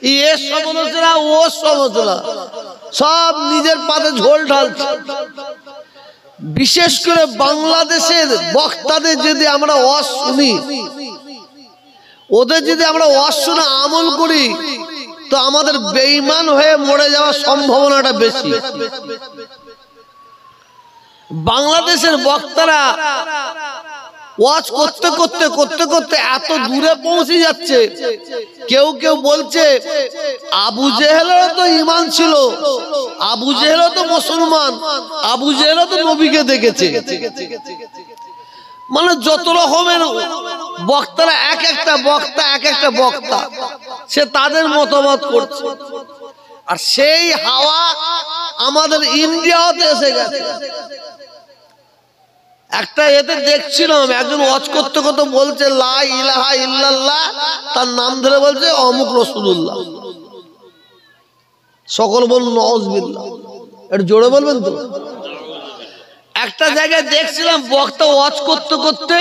এর সমালোচনা ও সমালোচনা সব নিজের পাতে ঝোল ঢালছে। বিশেষ করে বাংলাদেশের বক্তাদের যদি আমরা ওয়াজ শুনি, ওদের যদি আমরা ওয়াজ শুনে আমল করি, তো আমাদের বেঈমান হয়ে মরে যাওয়ার সম্ভাবনাটা বেশি। বাংলাদেশের বক্তারা ওয়াজ করতে করতে করতে করতে এত দূরে পৌঁছে যাচ্ছে, কেউ কেউ বলছে আবু জেহেলেরও তো ঈমান ছিল, আবু জেহেলও তো মুসলমান, আবু জেহেলও তো নবীকে দেখেছে। মানে যত রকমের বক্তারা, এক একটা বক্তা সে তাদের মতামত করছে। আর সেই হাওয়া আমাদের ইন্ডিয়াতে এসে গেছে। একটা এতে দেখছিলাম একজন ওয়াজ করতে করতে বলছে লা ইলাহা ইল্লাল্লাহ, তার নাম ধরে বলছে অমুক রাসূলুল্লাহ। সকল বলুন নাউযুবিল্লাহ। এটা জোরে বলবেন তো। একটা জায়গায় দেখছিলাম বক্তা ওয়াজ করতে করতে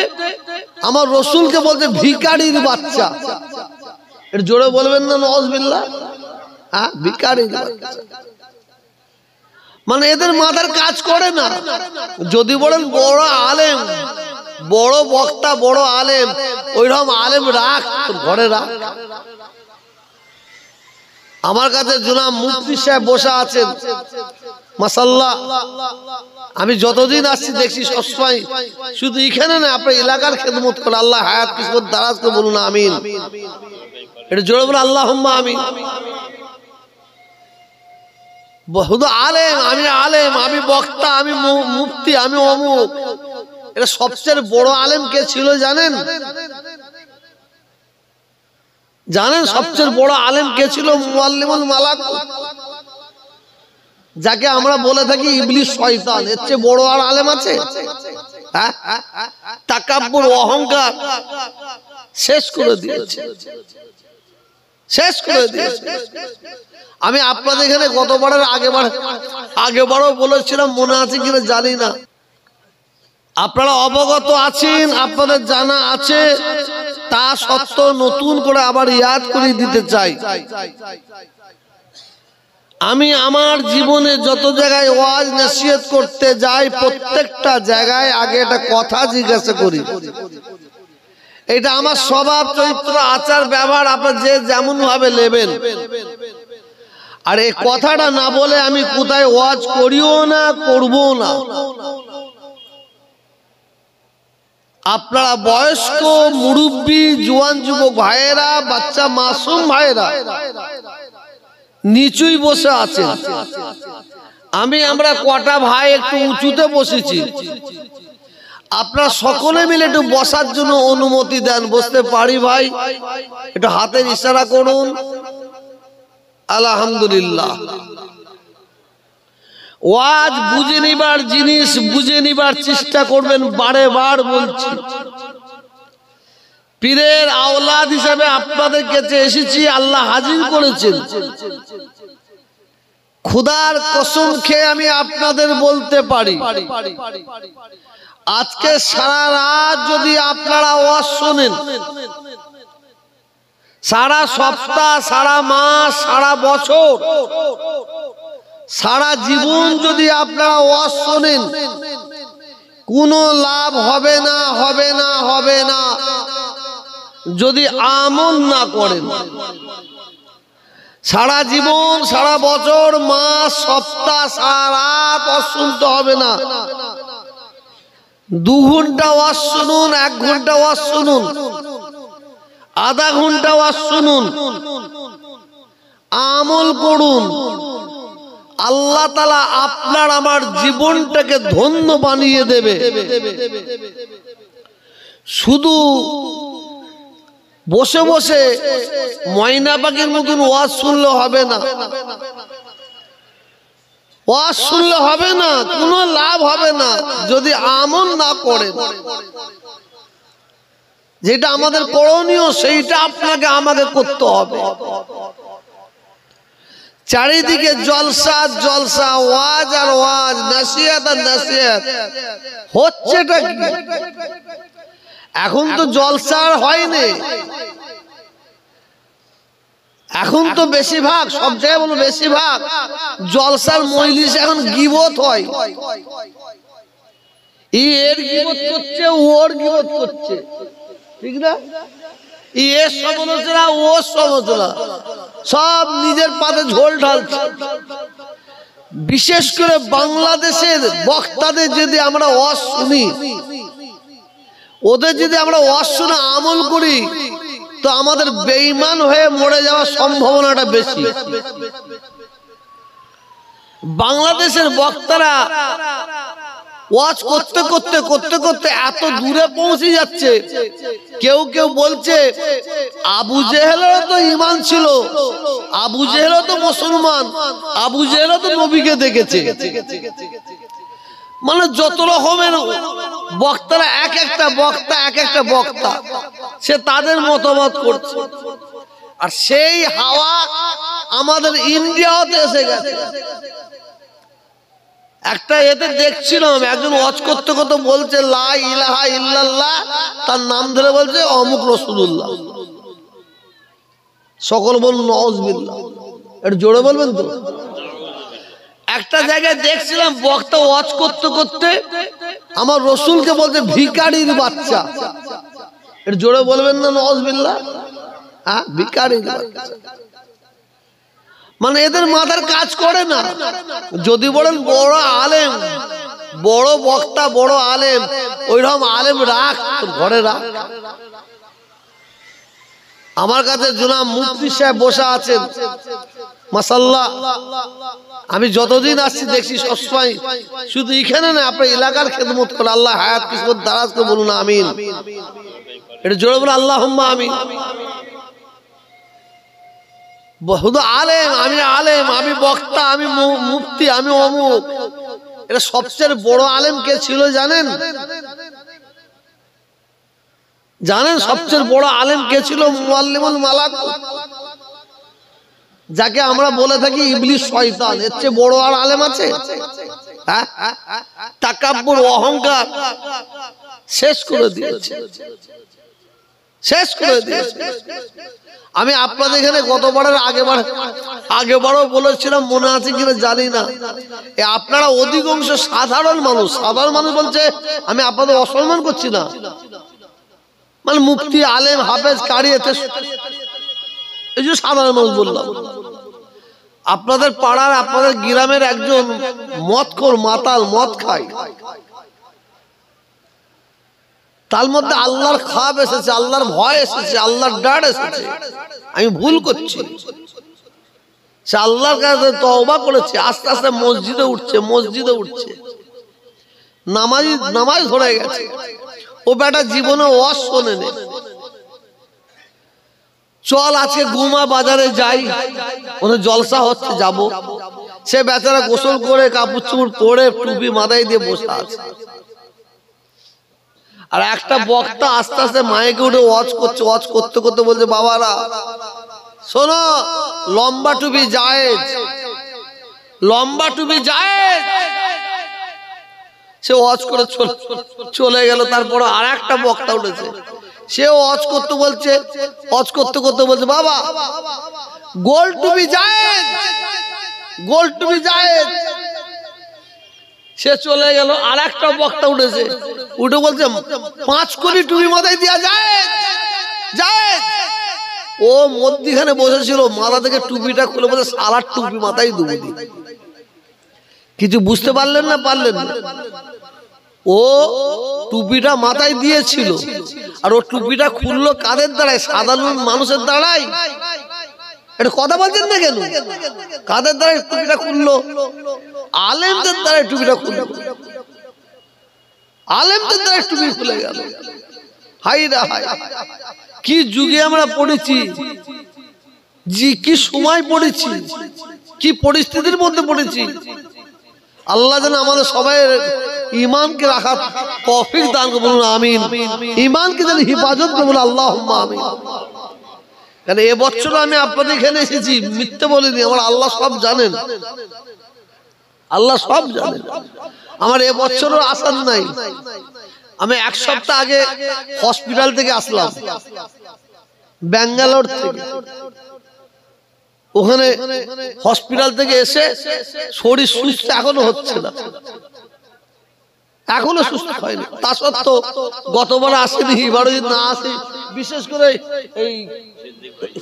আমার রসুলকে বলছে ভিখারির বাচ্চা। এটা জোরে বলবেন না নাউযুবিল্লাহ। হ্যাঁ, ভিখারির বাচ্চা। মানে এদের মাথার কাজ করে না। যদি বলেন বড় আলেম, বড় বক্তা, বড় আলেম, ওইরকম আলেম রাখ, ঘরে রাখ। আমার কাছে জনাব মুফতি সাহেব বসা আছেন, মাশাআল্লাহ। আমি যতদিন আসছি দেখছি সবসময় শুধু এখানে না, আপনার এলাকার খেদমত করে। আল্লাহ হায়াত কিসমত দারাজ করে বলুন আমিন। এটা জোরে বলুন আল্লাহুম্মা আমিন। শুধু আলেম, আমি বক্তা, আমি মুফতি, আমি অমুক। এটা সবচেয়ে বড় আলেম কে ছিল জানেন? সবচেয়ে বড় আলেম কে ছিল? মুআল্লিমুল মালাকুত, যাকে আমরা বলে থাকি ইবলিস, শয়তান। এর চেয়ে বড় আর আলেম আছে? তাকাব্বুর, অহংকার শেষ করে দিয়েছে। আমি আপনাদের এখানে গতবারের আগেবারও বলেছিলাম, মনে আছে কিনা জানি না। আপনারা অবগত আছেন, আপনাদের জানা আছে, তা সত্ত্বেও নতুন করে আবার ইয়াদ করে দিতে চাই। আমি আমার জীবনে যত জায়গায় ওয়াজ নসিহত করতে যাই, প্রত্যেকটা জায়গায় আগে একটা কথা জিজ্ঞাসা করি। এটা আমার স্বভাব, চরিত্র, আচার, ব্যবহার আপনার যে যেমন ভাবে নেবেন। আর এই কথাটা না বলে আমি কোথায় ওয়াজ করিও না, করবো না। আপনারা বয়স্ক, মুরব্বী, জোয়ান যুবক ভাইয়েরা, বাচ্চা মাসুম ভাইয়েরা নিচুই বসে আছেন। আমরা কটা ভাই একটু উঁচুতে বসেছি। আপনারা সকলে মিলে একটু বসার জন্য অনুমতি দেন। বসতে পারি ভাই? একটু হাতের ইশারা করুন। আলহামদুলিল্লাহ। ওয়াজ বুঝে নিবার জিনিস, বুঝে নিবার চেষ্টা করবেন। বারে বার বলছি, পীরের আওলাদ হিসাবে আপনাদের কাছে এসেছি, আল্লাহ হাজির করেছেন। খোদার কসম খেয়ে আমি আপনাদের বলতে পারি, আজকে সারা রাত যদি আপনারা ওয়াজ শোনেন, সারা সপ্তাহ, সারা মাস, সারা বছর, সারা জীবন যদি আপনারা ওয়াজ শোনেন, কোনো লাভ হবে না, হবে না যদি আমল না করেন। সারা জীবন, সারা বছর, মাস, সপ্তাহ, সারা রাত ওয়াজ শুনতে হবে না। 2 ঘন্টা ওয়াজ শুনুন, 1 ঘন্টা ওয়াজ শুনুন, আধা ঘন্টা ওয়াজ শুনুন, আমল করুন। আল্লাহ তাআলা আপনার আমার জীবনটাকে ধন্য বানিয়ে দেবে। শুধু বসে বসে ময়না পাখির মতন ওয়াজ শুনলে হবে না। ওয়াজ শুনলে হবে না, কোনো লাভ হবে না যদি আমল না করেন। যেটা আমাদের করণীয় সেইটা আপনাকে আমাকে করতে হবে। চারিদিকে জলসা জলসা, ওয়াজ আর ওয়াজ, নসিহত আর নসিহত। হচ্ছেটা কি? এখন তো জলসা আর হয়নি। এখন তো বেশিরভাগ সব জায়গায় বলো বেশিরভাগ জলসার মজলিস এখন গীবত হয়, এর গীবত করছে ওর গীবত করছে, ঠিক না? এর সমালোচনা ওর সমালোচনা, সব নিজের পাতে ঝোল ঢালছে। বিশেষ করে বাংলাদেশের বক্তাদের যদি আমরা ওয়াজ শুনি, ওদের যদি আমরা ওয়াজ শুনে আমল করি, তো আমাদের বেঈমান হয়ে মরে যাওয়ার সম্ভাবনাটা বেশি। বাংলাদেশের বক্তারা ওয়াজ করতে করতে করতে করতে এত দূরে পৌঁছে যাচ্ছে, কেউ কেউ বলছে আবু জেহেলেরও তো ঈমান ছিল, আবু জেহেলও তো মুসলমান, আবু জেহেলও তো নবীকে দেখেছে। মানে যত রকমের বক্তারা, এক একটা বক্তা এক একটা বক্তা, সে তাদের মতামত করছে। আর সেই হাওয়া আমাদের ইন্ডিয়াতে এসে গেছে। একটা এতে দেখছিলাম একজন ওয়াজ করতে করতে বলছে লা ইলাহা ইল্লাল্লাহ, তার নাম ধরে বলছে অমুক রাসূলুল্লাহ। সকল বলুন নাউযুবিল্লাহ, একটু জোরে বলবেন তো। একটা জায়গায় দেখছিলাম বক্তা ওয়াজ করতে করতে আমার রসুলকে বলছে ভিখারির বাচ্চা, একটু জোরে বলবেন না নাউযুবিল্লাহ। হ্যাঁ, ভিখারির বাচ্চা। মানে এদের মাথার কাজ করে না। যদি বলেন বড় আলেম, বড় বক্তা, বড় আলেম, ওইরকম আলেম রাখ, ঘরে রাখ। আমার কাছে জনাব মুফতি সাহেব বসে আছেন, মাশাআল্লাহ। আমি যতদিন আসছি দেখছি সবসময় শুধু এখানে না, আপনার এলাকার খেদমত করে। আল্লাহ হায়াত কিসমত দারাজ করে বলুন আমিন। এটা জোরে বলুন আল্লাহুম্মা আমিন। শুধু আলেম, আমি আলেম, আমি বক্তা, আমি মুফতি, আমি অমুক। এটা সবচেয়ে বড় আলেম কে ছিল জানেন? জানেন সবচেয়ে বড় আলেম কে ছিল? মুআল্লিমুল মালাকুত, যাকে আমরা বলে থাকি ইবলিস শয়তান। এর চেয়ে বড় আর আলেম আছে? হ্যাঁ, তাকাব্বুর, অহংকার শেষ করে দিয়েছে, শেষ করে দিয়েছে। আমি আপনাদের এখানে গতবারের আগেবারও বলেছিলাম, মনে আছে কিনা জানি না। আপনারা অধিকাংশ সাধারণ মানুষ, সাধারণ মানুষ বলছে, আমি আপনাদের অসম্মান করছি না, মানে মুফতি, আলেম, হাফেজ, কারি, এই যে সাধারণ মানুষ বললাম। আপনাদের পাড়ার, আপনাদের গ্রামের একজন মদখোর, মাতাল, মদ খায়, তার মধ্যে আল্লাহর খাব এসেছে, আল্লাহর ভয় এসেছে, আল্লাহর ডার এসেছে। আমি ভুল করছি, সে আল্লাহর কাছে তওবা করেছে, আস্তে আস্তে মসজিদে উঠছে, মসজিদে উঠছে, নামাজ ধরে গেছে। ও বেটা জীবনে ওয়াজ শোনেনি। চল আজকে গুমা বাজারে যাই, ওদের জলসা হচ্ছে, যাব। সে বেচারা গোসল করে কাপড় চোপড় পরে টুপি মাথায় দিয়ে বসে আছে। আর একটা বক্তা আস্তে আস্তে মাইকে উঠে ওয়াজ করছে, ওয়াজ করতে করতে বলছে, বাবারা শোনো, লম্বা টুপি জায়েজ, লম্বা টুপি জায়েজ। সে ওয়াজ করে চলে গেল। তারপর আর একটা বক্তা উঠেছে, সে ওয়াজ করতে বলছে, ওয়াজ করতে করতে বলছে, বাবা গোল টুপি জায়েজ, গোল টুপি জায়েজ। সে চলে গেল। আর একটা বক্তা উঠেছে, উঠে বলছে 5 কোটি টুপি মাথায় দেওয়া জায়েজ, জায়েজ। ও মধ্যখানে বসেছিল, মাথা থেকে টুপিটা খুলে বলছে, সালার টুপি মাথায় দেবো। কিছু বুঝতে পারলেন না? পারলেন না? ও টুপিটা মাথায় দিয়েছিল, আর ও টুপিটা খুললো কাদের দ্বারায়? সাধারণ মানুষের দ্বারাই। এটা কথা বলছেন না কেন? কাদের দ্বারাই টুপিটা খুললো? আলেমদের দ্বারাই টুপিটা খুললো, আলেমদের দ্বারাই টুপি খুলে গেল। হাই রে হাই, কি যুগে আমরা পড়েছি, কি সময় পড়েছি, কি পরিস্থিতির মধ্যে পড়েছি। আল্লাহ যেন আমাদের সবাই ঈমানকে রাখার তৌফিক দান করে, বলুন আমিন। ঈমানকে যেন হিফাজত করে, বলুন আল্লাহুম্মা আমিন। কারণ এবছর আমি আপনাদের এখানে এসেছি, মিথ্যে বলিনি। আমার আল্লাহ সব জানেন, আল্লাহ সব জানেন। আমার এবছরও আসার নাই। আমি 1 সপ্তাহ আগে হসপিটাল থেকে আসলাম, ব্যাঙ্গালোর থেকে। ওখানে হসপিটাল থেকে এসে শরীর সুস্থ এখনো হচ্ছে না, এখনো সুস্থ হয়নি। তা সত্ত্বেও গতবার আসেনি, এবারও যদি না আসে, বিশেষ করে এই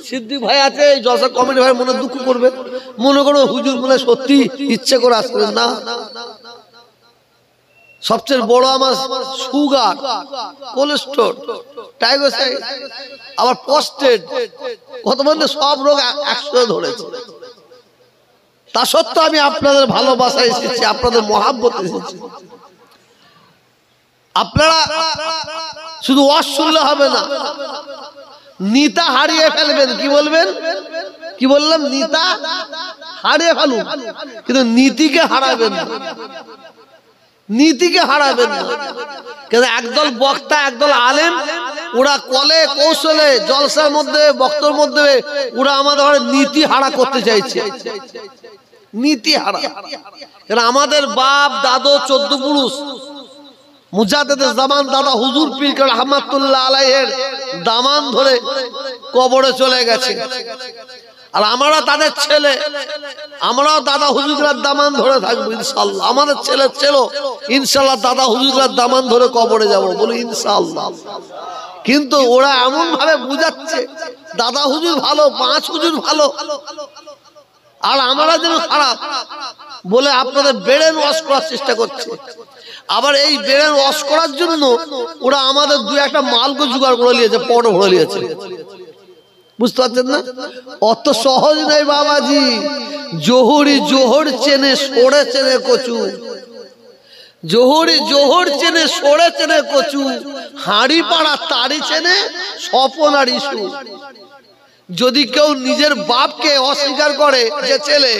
সিদ্দিক ভাই আছে, এই জলসা কমিটি ভাই মনে দুঃখ করবে, মনে করো হুজুর মনে সত্যি ইচ্ছে করে আসবেন না। সবচেয়ে বড় আমার সুগার, কোলেস্ট্রল, টাইগোসাইড, আবার প্রস্টেট, কত বন্ধু সব রোগ একসাথে ধরেছে। তা সত্ত্বেও আমি আপনাদের ভালোবাসায় এসেছি, আপনাদের মহাব্বত এসেছি। আপনারা শুধু ওয়াজ শুনলে হবে না, নিতা হারিয়ে ফেলবেন। কি বলবেন? কি বললাম? নিতা হারিয়ে ফেলুন, কিন্তু নীতিকে হারাবেন না, নীতিকে হারাবেন না। কিন্তু একদল বক্তা, একদল আলেম, ওরা কলে কৌশলে জলসার মধ্যে, বক্তব্যের মধ্যে ওরা আমাদের নীতি হারা করতে চাইছে, নীতি হারা। কারণ আমাদের বাপ দাদু 14 পুরুষ মুজাদ্দেদ জামান দাদা হুজুর পীর রহমাতুল্লাহ আলাইহির দামান ধরে কবরে চলে গেছে, আর আমরা তাদের ছেলে, আমরাও দাদা হুজুরের দামান ধরে থাকবো ইনশাআল্লাহ। আমাদের ছেলে ইনশাআল্লাহ দাদা হুজুরের দামান ধরে কবরে যাব, বলি ইনশাআল্লাহ। কিন্তু ওরা এমন ভাবে বুঝাচ্ছে দাদা হুজুর ভালো, 5 হুজুর ভালো, আর আমরা যেন খারাপ বলে আপনাদের ব্রেন ওয়াশ করার চেষ্টা করছে। আবার এই ব্রেন ওয়াশ করার জন্য ওরা আমাদের 2-1টা মালকে জোগাড় করে নিয়েছে, পড় ভরে নিয়েছে। বুঝতে পারছেন না? অত সহজ নয় বাবাজি। জোহরি জোহর চেনে, সরে চেনে কচু। জোহরি জোহর চেনে, সরে চেনে কচু। হাঁড়ি পাড়া তারি চেনে, স্বপন আর ইস্যু। যদি কেউ নিজের বাপকে অস্বীকার করে, যে ছেলে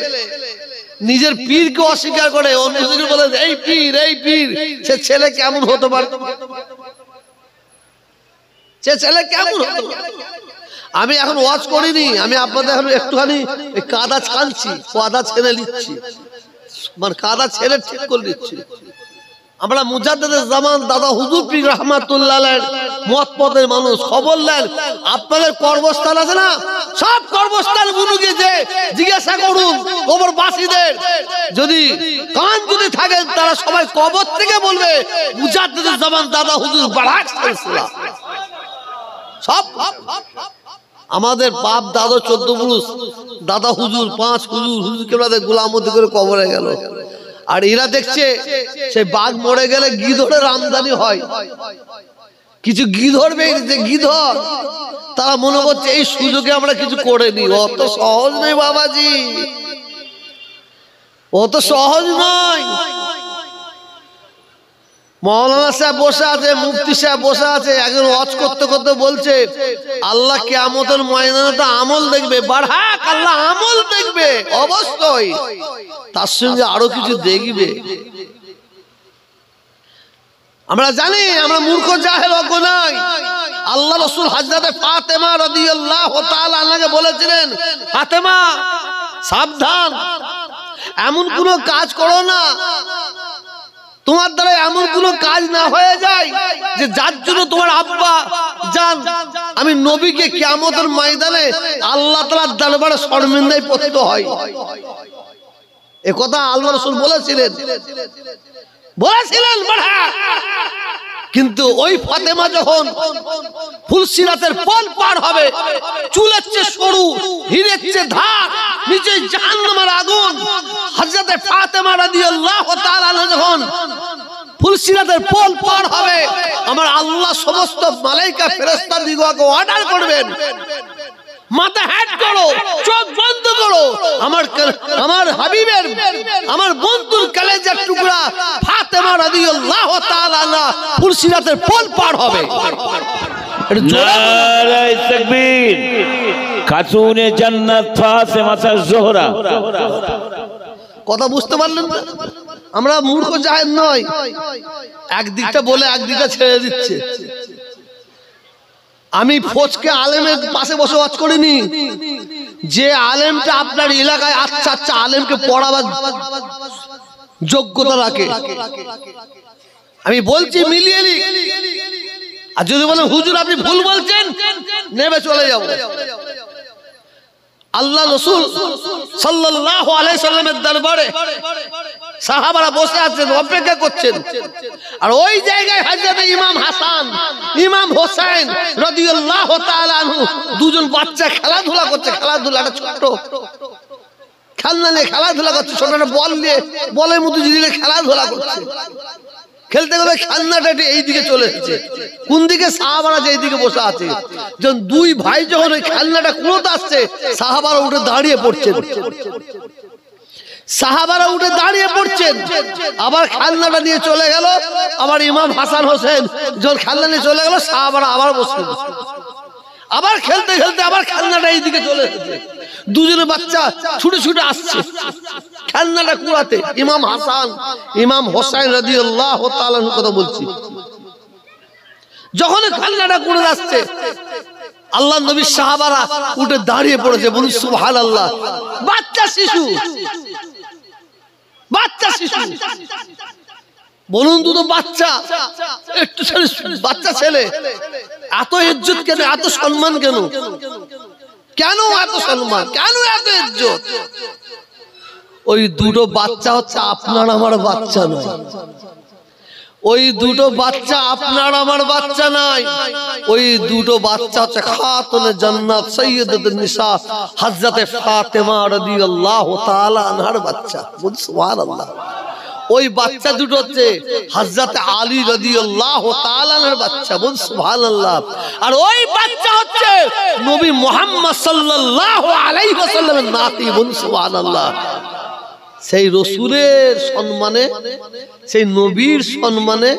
নিজের পীরকে অস্বীকার করে, অন্যদিকে বলে এই পীর এই পীর, সে ছেলে কেমন হতে পারে? সে ছেলে কেমন হতে পারে? আমি এখন ওয়াজ করিনি, আমি আপনাদের এখন একটুখানি কাদা ছানছি, কাদা ছেড়ে নিচ্ছি, মানে কাদা ছেড়ে ঠিক করে নিচ্ছি। আমরা মুজাদ্দেদ জামান দাদা হুজুর পীর রহমাতুল্লাহ আলাইহির মত পথের মানুষ। খবর নেন, আপনাদের কর্মস্থান আছে না, সব কর্মস্থান গুলোকে যে জিজ্ঞাসা করুন কবরবাসীদের, যদি কান যদি থাকেন তারা সবাই কবর থেকে বলবে মুজাদ্দেদ জামান দাদা হুজুর বারাক সিলসিলা। সব আমাদের বাপ দাদা 14 পুরুষ, দাদা হুজুর 5 হুজুর, হুজুর কেবলাদের গোলামতি করে কবরে গেল। আর এরা দেখছে সেই বাঘ মরে গেলে গিধরের আমদানি হয়, কিছু গিধর বেরিয়েছে, গিধর, তারা মনে করছে এই সুযোগে আমরা কিছু করে নি। অত সহজ নয় বাবাজি, অত সহজ নয়। মৌলানা সাহেব বসে আছে, মুফতি সাহেব বসে আছে, একজন ওয়াজ করতে করতে বলছে আল্লাহ কিয়ামতের ময়দানে তো আমল দেখবে। বারহাক আল্লাহ আমল দেখবে অবশ্যই, তার সঙ্গে আরো কিছু দেখবে। আমরা জানি আমরা মূর্খ জাহেল অজ্ঞ নই। আল্লাহ রাসূল হযরতে ফাতেমা রাদিয়াল্লাহু তাআলা আনহাকে বলেছিলেন, ফাতেমা সাবধান, এমন কোনো কাজ করো না, তোমার দ্বারা এমন কোনো কাজ না হয়ে যায় যে যার জন্য তোমার আব্বা জান আমি নবীকে কিয়ামতের ময়দানে আল্লাহ তাআলার দরবারে শর্মিন্দায় পতিত হয়। এ কথা আল্লাহ রাসূল বলেছিলেন। কিন্তু ওই ফাতেমা যখন ফুলসিরাতের পল পার হবে, চুলের চেয়ে সরু, হীরের চেয়ে ধার, নিচে জাহান্নামের আগুন, হযরতে ফাতেমা রাদিয়াল্লাহু তাআলা আনহা যখন ফুলসিরাতের পল পার হবে, আমার আল্লাহ সমস্ত মালায়েকা ফেরেশতা দিগকে অর্ডার করবেন, মাথা হেড করো, চোখ বন্ধ করো, আমার হাবিবের, আমার বন্ধুর কলেজের টুকরা ফাতেমা রাদিয়াল্লাহু তাআলা আনহা ফুলসিরাতের পল পার হবে। নারায়ে তাকবীর, খাতুনে জান্নাত ফাতেমা আয-জোহরা। কথা বুঝতে পারলেন না? আমরা মূর্খ জাহেল নয়, একদিকটা বলে একদিকটা ছেড়ে দিচ্ছে। আমি ফোজকে আলেমের পাশে বসে ওয়াজ করিনি, যে আলেমটা আপনার এলাকায় আচ্ছা আচ্ছা আলেমকে পড়াবার যোগ্যতা রাখে, আমি বলছি মিলিয়ে নি। আর যদি বলেন হুজুর আপনি ভুল বলছেন, নেবে চলে যাব। আল্লাহ রাসূল সাল্লাল্লাহু আলাইহি সাল্লামের দরবারে সাহাবারা বসে আছেন, অপেক্ষা করছেন। আর ওই জায়গায় হযরত ইমাম হাসান, ইমাম হোসেন রাদিয়াল্লাহু তাআলা আনহু দুজন বাচ্চা খেলাধুলা করছে। খেলাধুলাটা ছোট খেলনা নিয়ে খেলাধুলা করছে, ছোট একটা বল নিয়ে বলের মতো জিনিস খেলাধুলা করছে। খেলতে গেলে খেলনাটা এইদিকে চলে এসেছে। কোন দিকে? সাহাবারা যেই দিকে বসে আছে। যখন দুই ভাই যখন ওই খেলনাটা কুড়োতে আসছে, সাহাবারা উঠে দাঁড়িয়ে পড়ছেন। সাহাবারা উঠে দাঁড়িয়ে পড়ছেন। আবার খেলনাটা নিয়ে চলে গেল। আবার ইমাম হাসান হোসেন যখন খেলনা নিয়ে চলে গেল, সাহাবারা আবার বসে আবার খেলতে খেলতে আবার খেলনাটা এইদিকে চলে এসেছে। দুজনে বাচ্চা ছুটে ছুটে আসছে খেলনাটা কুড়াতে। ইমাম হাসান, ইমাম হোসেন রাদিয়াল্লাহু তাআলা আনহু কথা বলছি। যখন খেলনাটা কুড়ে আসছে, আল্লাহ নবীর সাহাবারা উঠে দাঁড়িয়ে পড়েছে। বলুন সুবহানাল্লাহ। বাচ্চা শিশু, বাচ্চা শিশু, বলুন দুটো বাচ্চা, একটু বাচ্চা ছেলে, এত ইজ্জত কেন? এত সম্মান কেন? কেন এত সম্মান? কেন এত ইজ্জত? ওই দুটো বাচ্চা হচ্ছে আপনার আমার বাচ্চা নয়। ওই দুটো বাচ্চা আপনার আমার বাচ্চা নাই। ওই দুটো বাচ্চা হচ্ছে খাতুনে জান্নাত সাইয়্যিদাতুন নিসা হযরতে ফাতেমা রাদিয়াল্লাহু তাআলা আনহার বাচ্চা। সুবহানাল্লাহ। ওই বাচ্চা দুটো হচ্ছে হযরতে আলী রাদিয়াল্লাহু তাআলা আনহার বাচ্চা। বল সুবহানাল্লাহ। আর ওই বাচ্চা হচ্ছে নবী মুহাম্মদ সাল্লাল্লাহু আলাইহি ওয়াসাল্লামের নাতি। বল সুবহানাল্লাহ। সেই রাসূলের সম্মানে, সেই নবীর সম্মানে,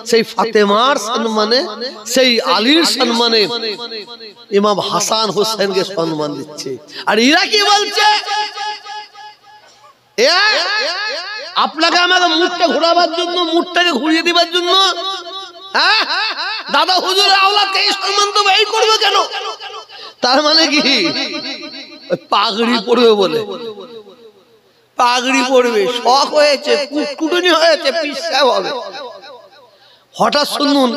সেই ফাতেমার সম্মানে, সেই আলীর সম্মানে ইমাম হাসান হোসেনকে সম্মান দিচ্ছে। আর এরা কি বলছে? আপনাকে আমাকে মুখটা ঘোরাবার জন্য, মুখটাকে ঘুরিয়ে দিবার জন্য, হ্যাঁ দাদা হুজুরের আওলাদকে এই সম্মান দেবো, এই করবে কেন? তার মানে কি? পাগড়ি পড়বে বলে। পাগড়ি পড়বে, শখ হয়েছে, কুটকুটুনি হয়েছে, পিসা হবে। হঠাৎ শুনুন,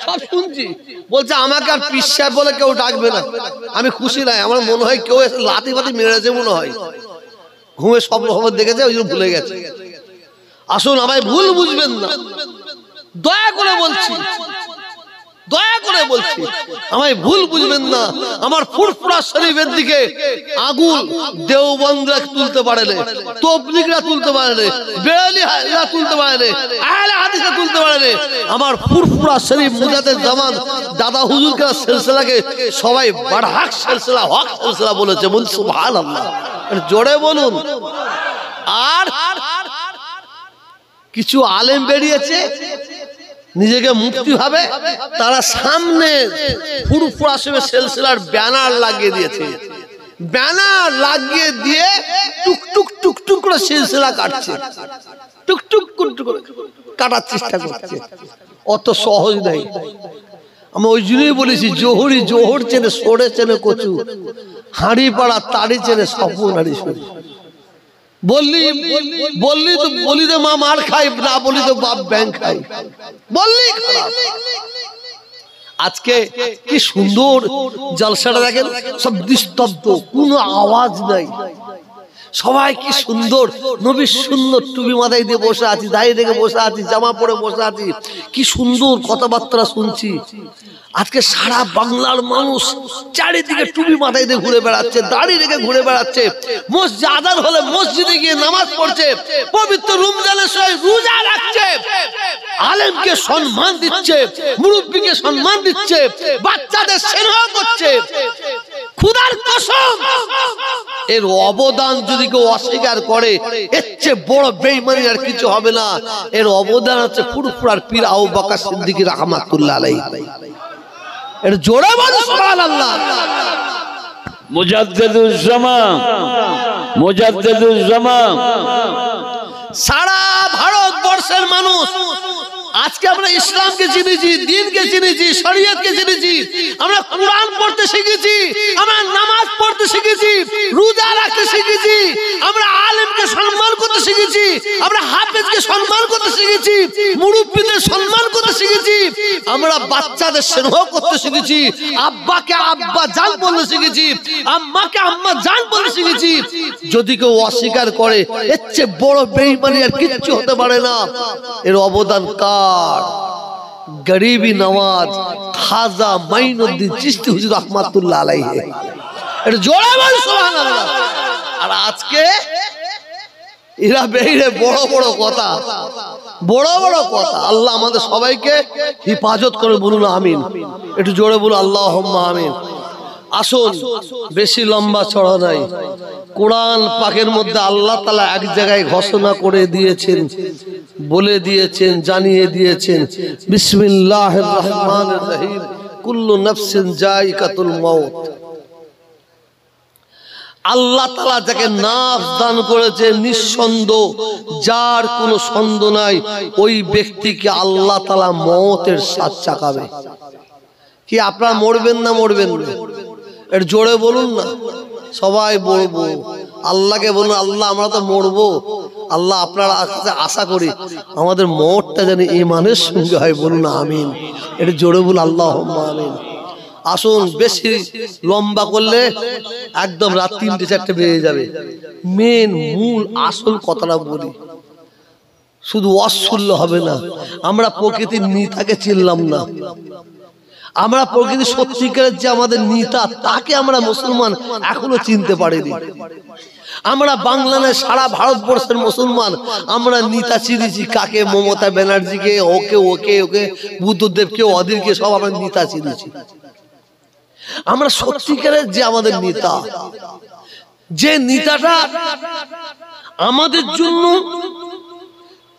সব শুনছি, বলছে আমাকে আর পিসা বলে কেউ ডাকবে না। আমি খুশি নাই, আমার মনে হয় কেউ এসে লাথি ফাতি মেরেছে মনে হয়। ঘুমে সব খবর দেখেছে, ওই জন্য ভুলে গেছে। আসুন, আমায় ভুল বুঝবেন না, দয়া করে বলছি, দয়া করে বলছি, আমায় ভুল বুঝবেন না। আমার ফুরফুরা শরীফের দিকে আগুন দেওবন্দরা তুলতে পারে না, তবলিগরা তুলতে পারে না, বেরালিরা তুলতে পারে না, আহলে হাদিসরা তুলতে পারে না। আমার ফুরফুরা শরীফ মুজাদ্দেদ জামান দাদা হুজুরকে সিলসিলাকে সবাই বারহাক সিলসিলা, হক সিলসিলা বলেছে। বলুন সুবহানাল্লাহ, জোরে বলুন। আর কিছু আলেম বেরিয়েছে নিজেকে মুফতি ভাবে, তারা সামনে ফুরফুরা শরীফের সিলসিলার ব্যানার লাগিয়ে দিয়েছে। ব্যানার লাগিয়ে দিয়ে টুকটুক টুকটুক করে সিলসিলা কাটছে, টুকটুক করে কাটার চেষ্টা করছে। অত সহজ নাই। আমি ওই জন্যই বলেছি, জোহরি জোহর চেনে, সরে চেনে কচু, হাঁড়ি পাড়া তাড়ি চেনে স্বপন হাড়ি সরি। বললি তো বলি তো মা মার খাই, না বলি তো বাপ ব্যাংক খাই। বললি আজকে কি সুন্দর জলসাটা দেখেন, সব নিস্তব্ধ, কোনো আওয়াজ নাই। সবাই কি সুন্দর নবীর সুন্দর টুপি মাথায় দিয়ে বসে আছি, দাঁড়িয়ে রেখে বসে আছি, জামা পরে বসে আছি, কি সুন্দর কথাবার্তা শুনছি। আজকে সারা বাংলার মানুষ চারিদিকে টুপি মাথায় দিয়ে ঘুরে বেড়াচ্ছে, দাঁড়িয়ে রেখে ঘুরে বেড়াচ্ছে। মসজিদ আজান হলে মসজিদে গিয়ে নামাজ পড়ছে, পবিত্র রমজানের সময় রোজা রাখছে, আলেমকে সম্মান দিচ্ছে, মুরব্বিকে সম্মান দিচ্ছে, বাচ্চাদের স্নেহ করছে। খোদার কসম, এর অবদান যদি কেউ অস্বীকার করে, এর চেয়ে বড় বেঈমানি আর কিছু হবে না। এর অবদান হচ্ছে ফুরফুরার পীর আবু বকর সিদ্দিকী রাহমাতুল্লাহ আলাইহি। এর জোরে বলো সুবহানাল্লাহ। মুজাদ্দিদুজ জামান, মুজাদ্দিদুজ জামান। সারা ভারতবর্ষের মানুষ আজকে আমরা ইসলামকে চিনেছি, দ্বীনকে চিনেছি, শরীয়তকে চিনেছি, আমরা কোরআন পড়তে শিখেছি, আমরা নামাজ পড়তে শিখেছি, রোজা রাখতে শিখেছি, আমরা আলেমকে সম্মান করতে করতে শিখেছি, আমরা হাফেজকে সম্মান করতে শিখেছি, মুরব্বিদের সম্মান করতে শিখেছি, আমরা বাচ্চাদের স্নেহ করতে শিখেছি, আব্বাকে আব্বা জান বলতে শিখেছি, আম্মাকে আম্মা জান বলতে শিখেছি। যদি কেউ অস্বীকার করে এর চেয়ে বড় বেঈমানি আর কিচ্ছু হতে পারে না। এর অবদান কার? গরিবি নওয়াজ খাজা মাইনুদ্দিন চিশতি হুজুর রহমাতুল্লাহ আলাইহি। এটা জোরে বল সুবহানাল্লাহ। আর আজকে এরা বেরিয়ে বড় বড় কথা, বড় বড় কথা। আল্লাহ আমাদের সবাইকে হিফাজত করে, বলুন আমিন। একটু জোরে বলুন আল্লাহুম্মা আমিন। আসুন, বেশি লম্বা চড়া নাই। কোরআন পাকের মধ্যে আল্লাহ তাআলা এক জায়গায় ঘোষণা করে দিয়েছেন, বলে দিয়েছেন, জানিয়ে দিয়েছেন, বিসমিল্লাহির রহমানির রহিম, কুল্লু নাফসিন যায়িকাতুল মাউত। আল্লাহ তাআলা যাকে নাফস দান করেছে, নিঃসন্দেহ, যার কোনো সন্দেহ নাই, ওই ব্যক্তিকে আল্লাহ তাআলা মওতের স্বাদ চাকাবে। কি আপনারা মরবেন না মরবেন না? এর জোরে বলুন না, সবাই বলবো। আল্লাহকে বলুন, আল্লাহ আমরা তো মরবো, আল্লাহ আপনার কাছে আশা করি আমাদের মওতটা যেন ঈমানের সঙ্গে হয়, বলুন আমিন। এটা জোরে বলুন আল্লাহুম্মা আমিন। আসুন, বেশি লম্বা করলে একদম রাত ৩টে-৪টে বেজে যাবে। মেন মূল আসল কথাটা বলি, শুধু অশুনলে হবে না। আমরা প্রকৃতির নিতাকে চিনলাম না, আমরা প্রকৃতি সত্যিকারের যে আমাদের নেতা, তাকে আমরা মুসলমান এখনো চিনতে পারিনি। আমরা বাংলা নয়, সারা ভারতবর্ষের মুসলমান আমরা নেতা চিনেছি কাকে? মমতা ব্যানার্জিকে, ওকে ওকে ওকে বুদ্ধদেবকে, ওদেরকে সব আমরা নেতা চিনেছি। আমরা সত্যিকারের যে আমাদের নেতা, যে নেতাটা আমাদের জন্য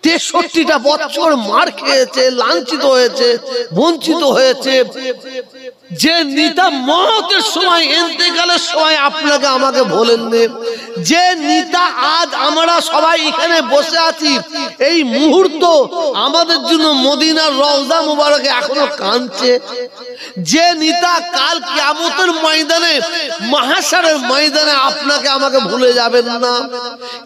৬৩টা বছর মার খেয়েছে, লাঞ্ছিত হয়েছে, বঞ্চিত হয়েছে, যে নেতা মওতের সময়, ইন্তেকালের সময় আপনাকে আমাকে বলেননি, যে নেতা আজ আমরা সবাই এখানে বসে আছি, এই মুহূর্ত আমাদের জন্য মদিনার রওজা মুবারকে এখনো কাঁদছে, যে নেতা কাল কিয়ামতের ময়দানে, মাহশারের ময়দানে আপনাকে আমাকে ভুলে যাবেন না।